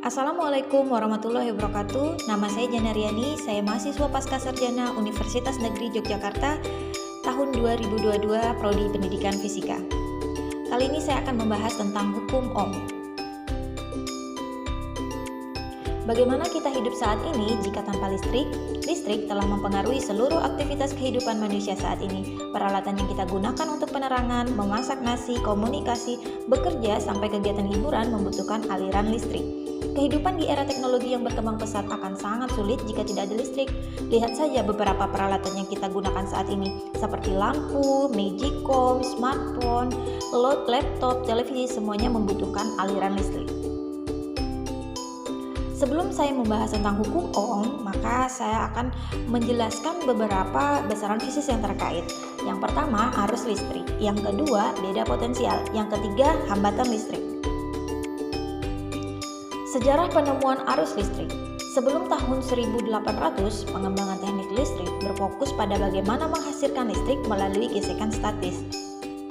Assalamualaikum warahmatullahi wabarakatuh. Nama saya Jana Riani, saya mahasiswa Pascasarjana Universitas Negeri Yogyakarta tahun 2022 Prodi Pendidikan Fisika. Kali ini saya akan membahas tentang hukum Ohm. Bagaimana kita hidup saat ini jika tanpa listrik? Listrik telah mempengaruhi seluruh aktivitas kehidupan manusia saat ini. Peralatan yang kita gunakan untuk penerangan, memasak nasi, komunikasi, bekerja, sampai kegiatan hiburan membutuhkan aliran listrik. Kehidupan di era teknologi yang berkembang pesat akan sangat sulit jika tidak ada listrik. Lihat saja beberapa peralatan yang kita gunakan saat ini, seperti lampu, magicom, smartphone, laptop, televisi, semuanya membutuhkan aliran listrik. Sebelum saya membahas tentang hukum Ohm, maka saya akan menjelaskan beberapa besaran fisik yang terkait. Yang pertama, arus listrik. Yang kedua, beda potensial. Yang ketiga, hambatan listrik. Sejarah penemuan arus listrik. Sebelum tahun 1800, pengembangan teknik listrik berfokus pada bagaimana menghasilkan listrik melalui gesekan statis.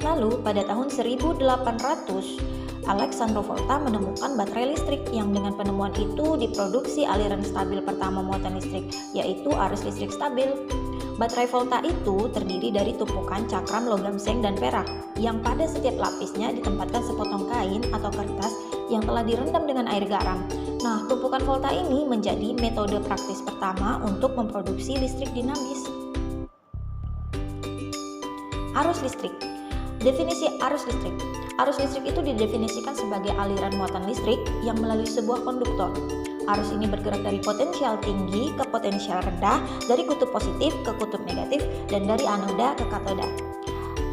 Lalu, pada tahun 1800, Alessandro Volta menemukan baterai listrik yang dengan penemuan itu diproduksi aliran stabil pertama muatan listrik, yaitu arus listrik stabil. Baterai Volta itu terdiri dari tumpukan cakram logam seng dan perak, yang pada setiap lapisnya ditempatkan sepotong kain atau kertas yang telah direndam dengan air garam. Nah, tumpukan Volta ini menjadi metode praktis pertama untuk memproduksi listrik dinamis. Arus listrik. Definisi arus listrik. Arus listrik itu didefinisikan sebagai aliran muatan listrik yang melalui sebuah konduktor. Arus ini bergerak dari potensial tinggi ke potensial rendah, dari kutub positif ke kutub negatif, dan dari anoda ke katoda.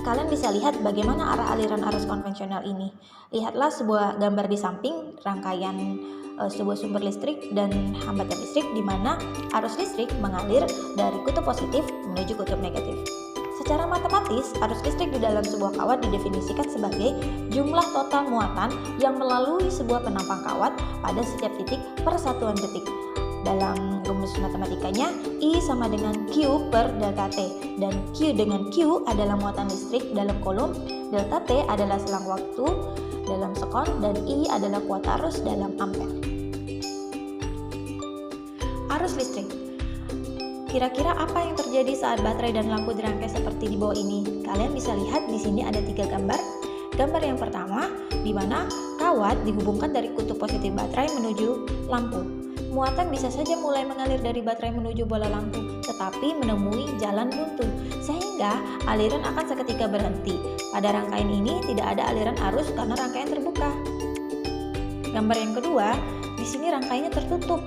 Kalian bisa lihat bagaimana arah aliran arus konvensional ini. Lihatlah sebuah gambar di samping rangkaian sebuah sumber listrik dan hambatan listrik, di mana arus listrik mengalir dari kutub positif menuju kutub negatif. Secara matematis, arus listrik di dalam sebuah kawat didefinisikan sebagai jumlah total muatan yang melalui sebuah penampang kawat pada setiap titik per satuan detik. Dalam rumus matematikanya, I sama dengan Q per delta T, dan Q dengan Q adalah muatan listrik dalam kolom, delta T adalah selang waktu dalam sekon, dan I adalah kuota arus dalam ampere. Arus listrik. Kira-kira apa yang terjadi saat baterai dan lampu dirangkai seperti di bawah ini? Kalian bisa lihat di sini ada 3 gambar. Gambar yang pertama, di mana kawat dihubungkan dari kutub positif baterai menuju lampu. Muatan bisa saja mulai mengalir dari baterai menuju bola lampu, tetapi menemui jalan buntu, sehingga aliran akan seketika berhenti. Pada rangkaian ini tidak ada aliran arus karena rangkaian terbuka. Gambar yang kedua, di sini rangkaiannya tertutup.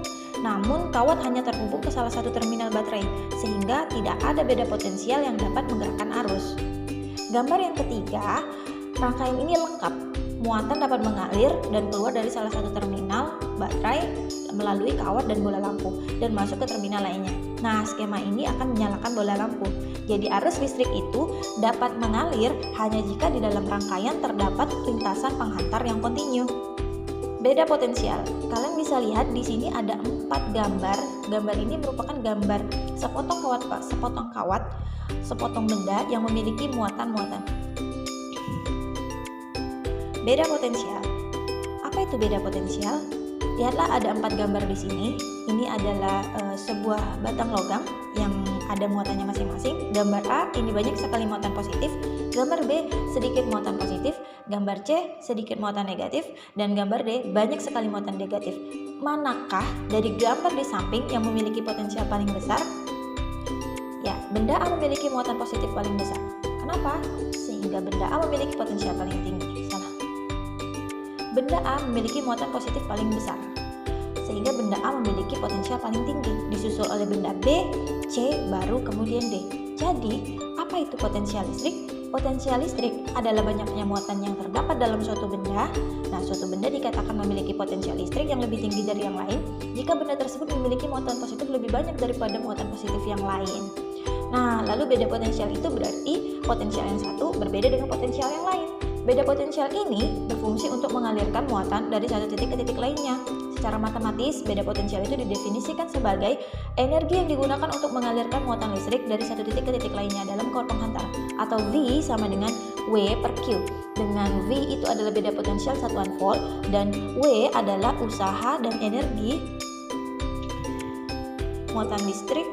Namun, kawat hanya terhubung ke salah satu terminal baterai, sehingga tidak ada beda potensial yang dapat menggerakkan arus. Gambar yang ketiga, rangkaian ini lengkap. Muatan dapat mengalir dan keluar dari salah satu terminal baterai melalui kawat dan bola lampu, dan masuk ke terminal lainnya. Nah, skema ini akan menyalakan bola lampu. Jadi, arus listrik itu dapat mengalir hanya jika di dalam rangkaian terdapat lintasan penghantar yang kontinu. Beda potensial. Kalian bisa lihat di sini ada 4 gambar. Gambar ini merupakan gambar sepotong kawat, sepotong benda yang memiliki muatan-muatan. Beda potensial. Apa itu beda potensial? Lihatlah ada 4 gambar di sini. Ini adalah sebuah batang logam yang ada muatannya masing-masing. Gambar A ini banyak sekali muatan positif. Gambar B sedikit muatan positif. Gambar C sedikit muatan negatif. Dan gambar D banyak sekali muatan negatif. Manakah dari gambar di samping yang memiliki potensial paling besar? Ya, benda A memiliki muatan positif paling besar. Kenapa? Sehingga benda A memiliki potensial paling tinggi. Salah. Benda A memiliki muatan positif paling besar, sehingga benda A memiliki potensial paling tinggi, disusul oleh benda B, C, baru kemudian D. Jadi, apa itu potensial listrik? Potensial listrik adalah banyaknya muatan yang terdapat dalam suatu benda. Nah, suatu benda dikatakan memiliki potensial listrik yang lebih tinggi dari yang lain jika benda tersebut memiliki muatan positif lebih banyak daripada muatan positif yang lain. Nah, lalu beda potensial itu berarti potensial yang satu berbeda dengan potensial yang lain. Beda potensial ini berfungsi untuk mengalirkan muatan dari satu titik ke titik lainnya. Secara matematis, beda potensial itu didefinisikan sebagai energi yang digunakan untuk mengalirkan muatan listrik dari satu titik ke titik lainnya dalam kawat penghantar, atau V sama dengan W per Q. Dengan V itu adalah beda potensial satuan volt dan W adalah usaha dan energi muatan listrik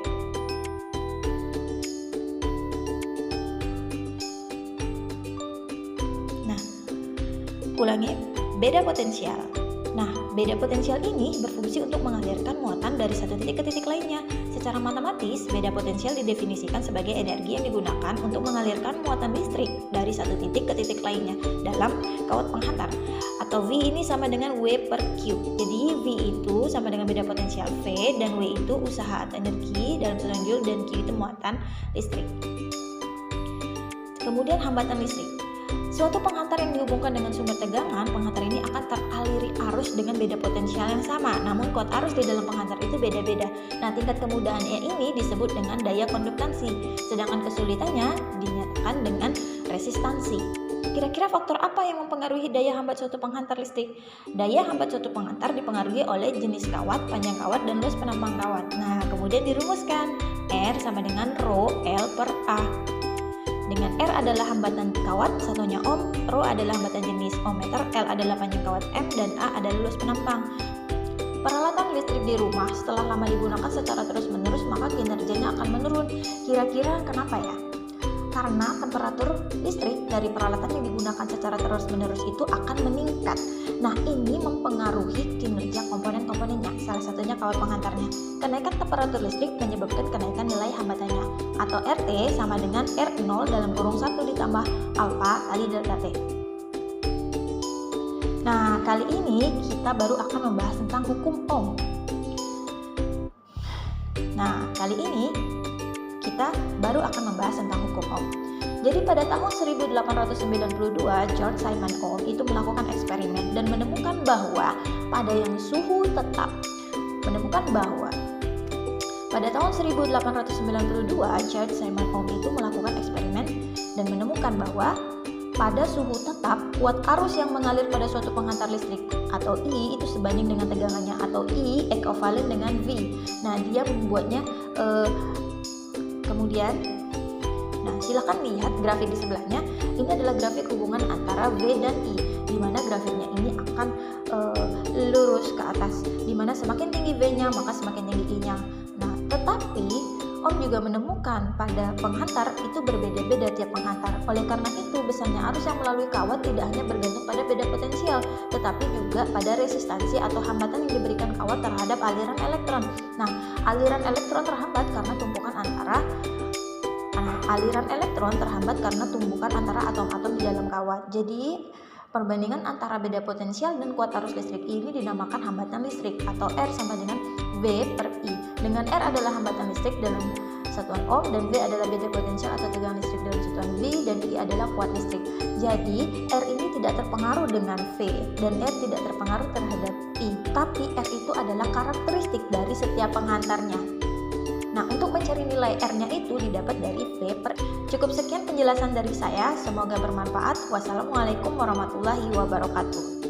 ulangi, beda potensial. Nah, beda potensial ini berfungsi untuk mengalirkan muatan dari satu titik ke titik lainnya. Secara matematis, beda potensial didefinisikan sebagai energi yang digunakan untuk mengalirkan muatan listrik dari satu titik ke titik lainnya dalam kawat penghantar. Atau V ini sama dengan W per Q. Jadi V itu sama dengan beda potensial V dan W itu usaha atau energi dalam satuan joule dan Q itu muatan listrik. Kemudian hambatan listrik. Suatu penghantar yang dihubungkan dengan sumber tegangan, penghantar ini akan teraliri arus dengan beda potensial yang sama. Namun kuat arus di dalam penghantar itu beda-beda. Nah, tingkat kemudahannya ini disebut dengan daya konduktansi. Sedangkan kesulitannya dinyatakan dengan resistansi. Kira-kira faktor apa yang mempengaruhi daya hambat suatu penghantar listrik? Daya hambat suatu penghantar dipengaruhi oleh jenis kawat, panjang kawat, dan luas penampang kawat. Nah, kemudian dirumuskan R sama dengan Rho L per A. Dengan R adalah hambatan kawat, satunya ohm, Rho adalah hambatan jenis ohmmeter, L adalah panjang kawat M, dan A adalah luas penampang. Peralatan listrik di rumah setelah lama digunakan secara terus-menerus maka kinerjanya akan menurun. Kira-kira kenapa ya? Karena temperatur listrik dari peralatan yang digunakan secara terus-menerus itu akan meningkat. Nah, ini mempengaruhi kinerja komponen-komponennya, salah satunya kawat penghantarnya. Kenaikan temperatur listrik menyebabkan kenaikan nilai hambatannya, atau RT sama dengan R0 dalam kurung 1 ditambah alfa kali delta T. Nah, kali ini kita baru akan membahas tentang hukum Ohm. Nah, kali ini kita baru akan membahas tentang hukum Ohm. Jadi pada tahun 1892, George Simon Ohm itu melakukan eksperimen dan menemukan bahwa pada yang suhu tetap, pada tahun 1892, George Simon Ohm itu melakukan eksperimen dan menemukan bahwa pada suhu tetap, kuat arus yang mengalir pada suatu penghantar listrik atau I itu sebanding dengan tegangannya, atau I ekivalen dengan V. Nah, dia membuatnya nah silakan lihat grafik di sebelahnya. Ini adalah grafik hubungan antara V dan I, di mana grafiknya ini akan lurus ke atas, di mana semakin tinggi V-nya maka semakin tinggi I-nya. Nah, tetapi Ohm juga menemukan pada penghantar itu berbeda-beda tiap penghantar. Oleh karena itu, besarnya arus yang melalui kawat tidak hanya bergantung pada beda potensial, tetapi juga pada resistansi atau hambatan yang diberikan kawat terhadap aliran elektron. Nah, aliran elektron terhambat karena tumpukan antara atom-atom di dalam kawat. Jadi, perbandingan antara beda potensial dan kuat arus listrik ini dinamakan hambatan listrik, atau R sama dengan V per I. Dengan R adalah hambatan listrik dalam satuan Ohm dan V adalah beda potensial atau tegangan listrik dalam satuan V, dan I adalah kuat listrik. Jadi R ini tidak terpengaruh dengan V dan R tidak terpengaruh terhadap I, tapi R itu adalah karakteristik dari setiap penghantarnya. Nah, untuk mencari nilai R-nya itu didapat dari V per I. Cukup sekian penjelasan dari saya, semoga bermanfaat. Wassalamualaikum warahmatullahi wabarakatuh.